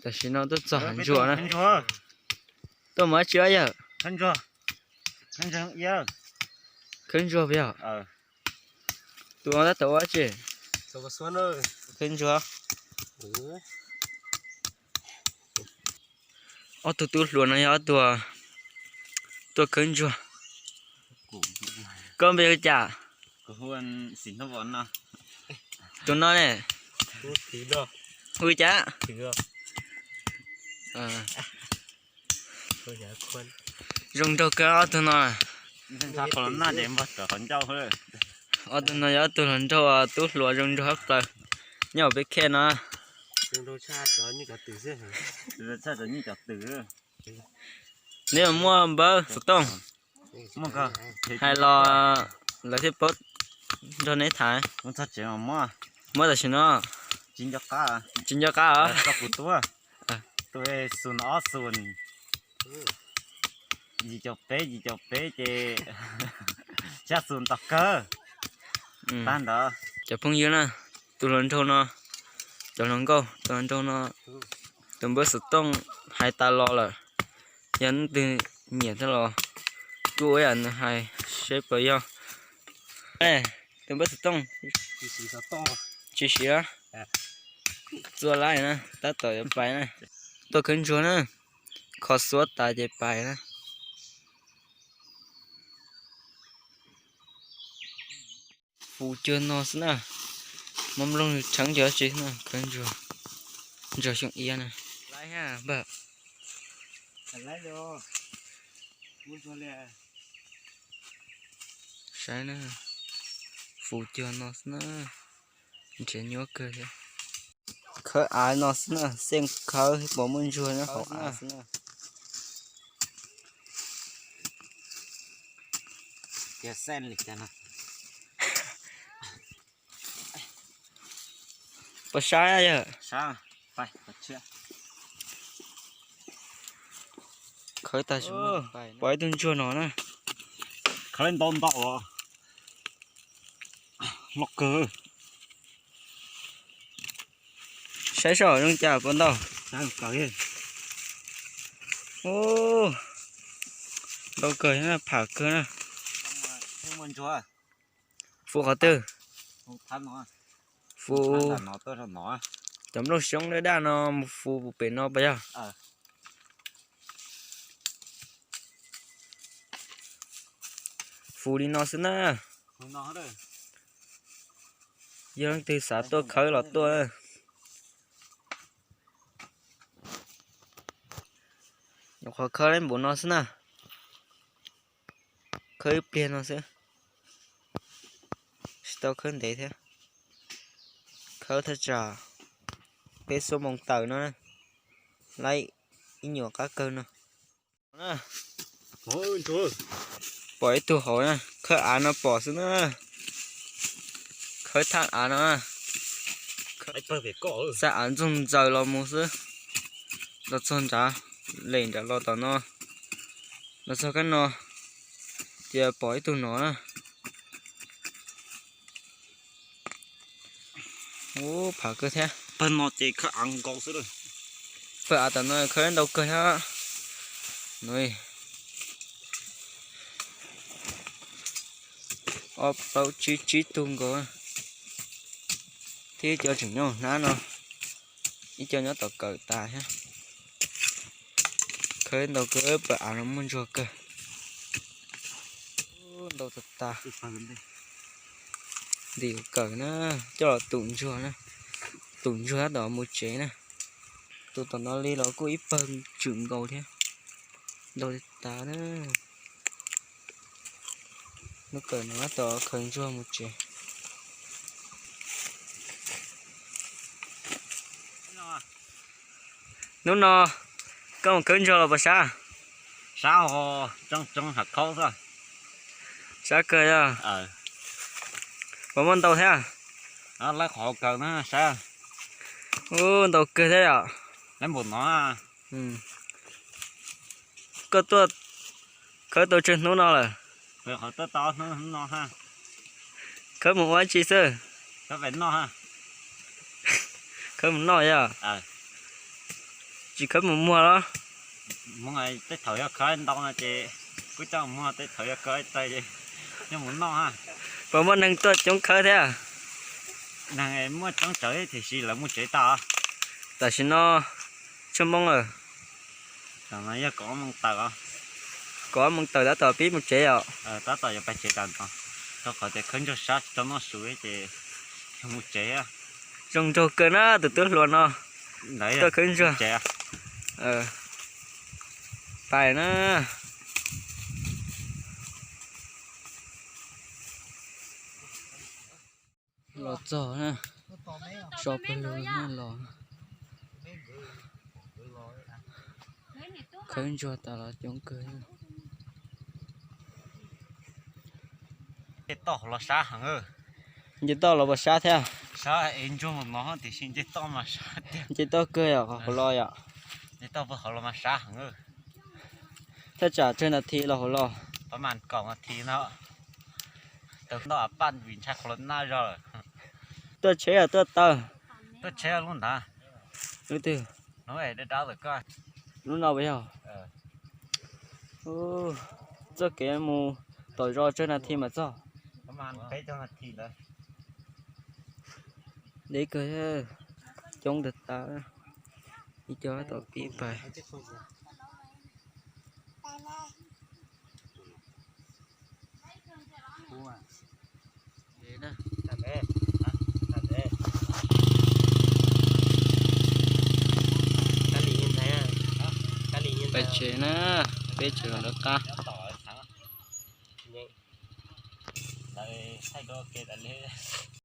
tại vì nó rất giỏi hành chùa này Hành chùa. tôi mới chưa giờ Hành chùa. Hành chùa giờ. khấn chùa bây giờ tụi nó đã tổ quá chứ Sao có xuân ơi. khấn chùa ở tụi luôn này ở tụi khấn chùa con bây giờ chả có huân xin nó vốn nào. tụi nó này Tí đó. vui chả Tí đó. Tôi giải khuôn. dùng đầu cơ ở tụi nó Nên sao còn nó để mất cả con trâu thôi. ở tụi nó ở tụi lần đầu tụi lúa dùng cho hết rồi nhau biết khen nó Dùng đồ cha cho như cả tử dê hả? Đồ cha cho như cả tử. nếu mà mua bơ sụt tông Mua cơ. hay là thiết bớt cho nấy thái Muốn thật chứ mà mua. mua là xin nó Chín cho cá. chín cho cá hả Cá phụ tua. Tôi xuân ó xuân. Gì cho bé chê. Chắc xuân tóc cơ. Tan đó. chả phong dưới nè tụi lần đầu nó cho nó câu tụi lần đầu nó tụi bớt sụt tông hai ta lo là nhấn từ nhiệt thế lo tôi ăn hai xếp với nhau ê tụi bớt sụt tông chỉ xí á做来呢ta tới bài này tôi khấn chúa nè khó suốt tại cái bài nè phụ chưa nó nè mắm lông trắng giờ chứ nè khấn chúa giờ xuống yên nè lại ha bờ Lấy đồ. Muốn cho lẹ. sai nè phụ chưa nó nè chỉ nhớ cười thôi khơi ai nó nè xem khơi bỏ mun chúa nó học ai nè Giờ sen lịch cho nó. bỏ sai à giờ Sao? Phải, thật chưa? khơi ta xuống bỏ từng chúa nó nè Khởi lên tôm tàu mọc cờ. sai sỏi trong chả con đâu Sao cởi lên. ô đâu cười nè phá cười nè Không muốn chúa. phụ khó tư Không thắt nó. phụ Nó tôi là nó. chấm đâu sống đấy đã nó phụ bể nó bây giờ phụ đi nó xin nè Không nó rồi. giờ từ xã tôi khơi lọt tôi nó khó khơi lên bốn nó xin nè khơi tiền nó sẽ tao khơi để thế khơi thật trà cái số mong tàu nó lấy ít nhiều cá cơn nè Ôi chúa. bỏ ít tu hỏi nè khơi án nó bỏ xuống nè khơi thang án nó Anh tôi phải cổ. sẽ án dùng giờ lo mua sữa nó chôn trả lên trả lo tao nó sao cái nó giờ bỏ ít tu nó nè ô phá cơ thế Bên nó chỉ khởi ăn con sữa rồi. phải à tao nói khơi đâu cơ ha nói ở bao chi tung cơ thế cho chừng nhau ná nó ít cho nó tao cờ ta ha khơi đâu cơ bà nó muốn cho cơ đâu thật ta điều cờ nó cho tụng chùa nè tụng chùa đó một chế nè tụi tao nó đi nó có ít phần trưởng cầu thế đâu ta nữa nó cờ nó tao khơi chùa một chế nó có một cơn chùa là bà sa Sao họ trong hạt khâu thôi. sa cờ à bà muốn tàu thế à Nó lấy họ cờ nó sao. ô tàu cờ thế à Lấy một nó. có tôi khởi tôi trên nó là Rồi họ tới to nó ha. khởi một quá chi sơ Nó phải nó ha. khởi một nói à chỉ khắp một mua đó muốn ngày tới thời khởi đông là chị cứ cho mua tới thời khởi tay chị nhưng muốn no ha và mua năng tốt chống khơi thế à nàng em mua trắng trời thì chỉ là mua trời to tại sao nó chưa mong rồi còn nó có mong tờ có mong tờ đã tờ biết một chế à ta tờ phải chơi đàn to tôi có thể khấn cho sát cho nó suy chị mua trời á trong trâu cơ nó từ từ luôn nó đấy tôi khấn chưa trời phải nó lọt giò nè cho bên lưới nó lọt khấn cho ta là chống cơ cái to là sát hẳn ơi chỉ to là bớt sát thế à sát em cho một nó thì xin cái to mà sát chỉ to cơ à họ lo à cái to vừa họ là mà sát hẳn ơiถ้าจ่าเจ้าหน้าที่เรารอ ประมาณ2 นาทีเนาะเติมต่อปั้นวินชักรถหน้าจอ ตัวเชี่ยตัวเตอ ก็แช่luôn hả รู้ตัว nói để đó rồi coi รู้เราไปเหรอโอ้เจ้าแกมูต่อรอเจ้าหน้าที่มาจ้า ประมาณ2 นาทีเลย เด็กก็จงติดตาอีจอต่อปีไปเดี๋ยวนะ thật đấy thật đấy ไปเชนะไปเชนะแล้วก็